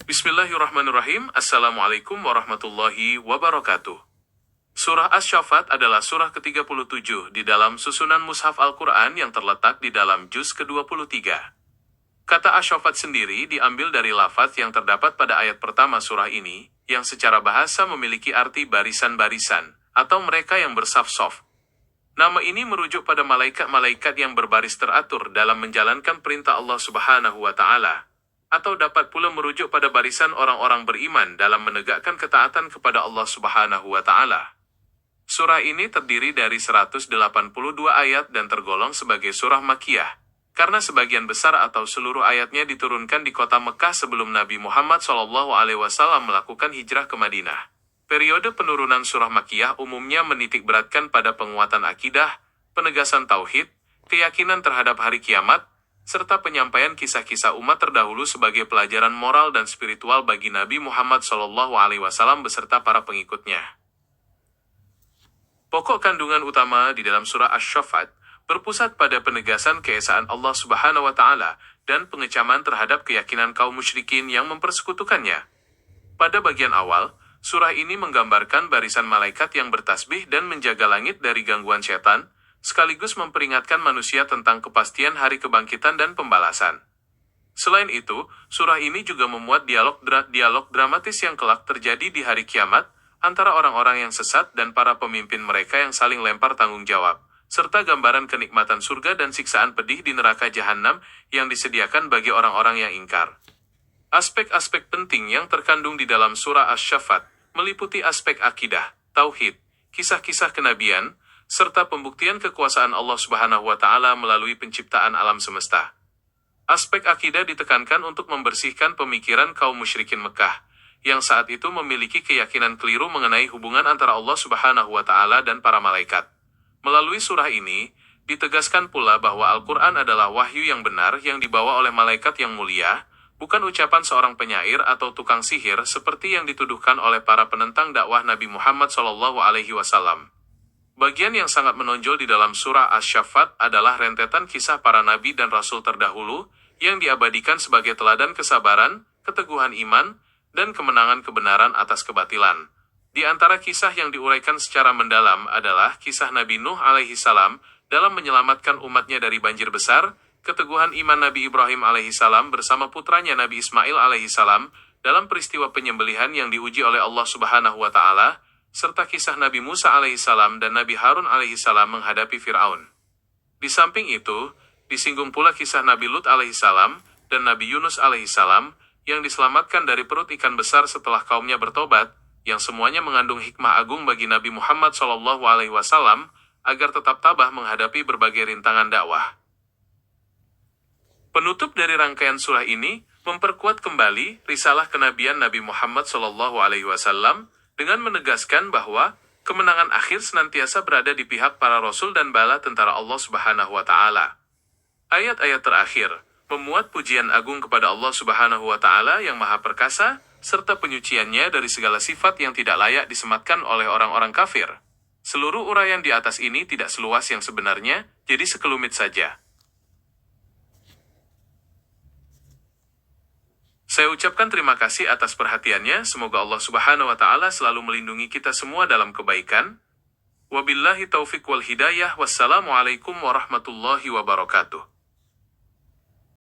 Bismillahirrahmanirrahim. Assalamualaikum warahmatullahi wabarakatuh. Surah Asy-Syaffat adalah surah ke-37 di dalam susunan mushaf Al-Quran yang terletak di dalam juz ke-23. Kata Asy-Syaffat sendiri diambil dari lafaz yang terdapat pada ayat pertama surah ini, yang secara bahasa memiliki arti barisan-barisan, atau mereka yang bersaf-saf. Nama ini merujuk pada malaikat-malaikat yang berbaris teratur dalam menjalankan perintah Allah Subhanahu wa Ta'ala, atau dapat pula merujuk pada barisan orang-orang beriman dalam menegakkan ketaatan kepada Allah Subhanahu wa Ta'ala. Surah ini terdiri dari 182 ayat dan tergolong sebagai surah Makkiyah, karena sebagian besar atau seluruh ayatnya diturunkan di kota Mekah sebelum Nabi Muhammad SAW melakukan hijrah ke Madinah. Periode penurunan surah Makkiyah umumnya menitikberatkan pada penguatan akidah, penegasan tauhid, keyakinan terhadap hari kiamat, serta penyampaian kisah-kisah umat terdahulu sebagai pelajaran moral dan spiritual bagi Nabi Muhammad SAW beserta para pengikutnya. Pokok kandungan utama di dalam surah Asy-Syaffat berpusat pada penegasan keesaan Allah Subhanahu wa Ta'ala dan pengecaman terhadap keyakinan kaum musyrikin yang mempersekutukannya. Pada bagian awal, surah ini menggambarkan barisan malaikat yang bertasbih dan menjaga langit dari gangguan setan, sekaligus memperingatkan manusia tentang kepastian hari kebangkitan dan pembalasan. Selain itu, surah ini juga memuat dialog dramatis yang kelak terjadi di hari kiamat, antara orang-orang yang sesat dan para pemimpin mereka yang saling lempar tanggung jawab, serta gambaran kenikmatan surga dan siksaan pedih di neraka jahanam yang disediakan bagi orang-orang yang ingkar. Aspek-aspek penting yang terkandung di dalam surah Asy-Syaffat meliputi aspek akidah, tauhid, kisah-kisah kenabian, serta pembuktian kekuasaan Allah Subhanahu wa Ta'ala melalui penciptaan alam semesta. Aspek akidah ditekankan untuk membersihkan pemikiran kaum musyrikin Mekah, yang saat itu memiliki keyakinan keliru mengenai hubungan antara Allah Subhanahu wa Ta'ala dan para malaikat. Melalui surah ini, ditegaskan pula bahwa Al-Quran adalah wahyu yang benar yang dibawa oleh malaikat yang mulia, bukan ucapan seorang penyair atau tukang sihir seperti yang dituduhkan oleh para penentang dakwah Nabi Muhammad SAW. Bagian yang sangat menonjol di dalam surah Asy-Syaffat adalah rentetan kisah para nabi dan rasul terdahulu yang diabadikan sebagai teladan kesabaran, keteguhan iman, dan kemenangan kebenaran atas kebatilan. Di antara kisah yang diuraikan secara mendalam adalah kisah Nabi Nuh alaihi salam dalam menyelamatkan umatnya dari banjir besar, keteguhan iman Nabi Ibrahim alaihi salam bersama putranya Nabi Ismail alaihi salam dalam peristiwa penyembelihan yang diuji oleh Allah Subhanahu wa Ta'ala, serta kisah Nabi Musa alaihissalam dan Nabi Harun alaihissalam menghadapi Fir'aun. Di samping itu, disinggung pula kisah Nabi Lut alaihissalam dan Nabi Yunus alaihissalam yang diselamatkan dari perut ikan besar setelah kaumnya bertobat, yang semuanya mengandung hikmah agung bagi Nabi Muhammad SAW agar tetap tabah menghadapi berbagai rintangan dakwah. Penutup dari rangkaian surah ini memperkuat kembali risalah kenabian Nabi Muhammad SAW dengan menegaskan bahwa kemenangan akhir senantiasa berada di pihak para rasul dan bala tentara Allah Subhanahu wa Ta'ala. Ayat-ayat terakhir memuat pujian agung kepada Allah Subhanahu wa Ta'ala yang Maha Perkasa, serta penyuciannya dari segala sifat yang tidak layak disematkan oleh orang-orang kafir. Seluruh uraian di atas ini tidak seluas yang sebenarnya, jadi sekelumit saja. Saya ucapkan terima kasih atas perhatiannya, semoga Allah Subhanahu wa Ta'ala selalu melindungi kita semua dalam kebaikan. Wabillahi taufiq wal hidayah, wassalamualaikum warahmatullahi wabarakatuh.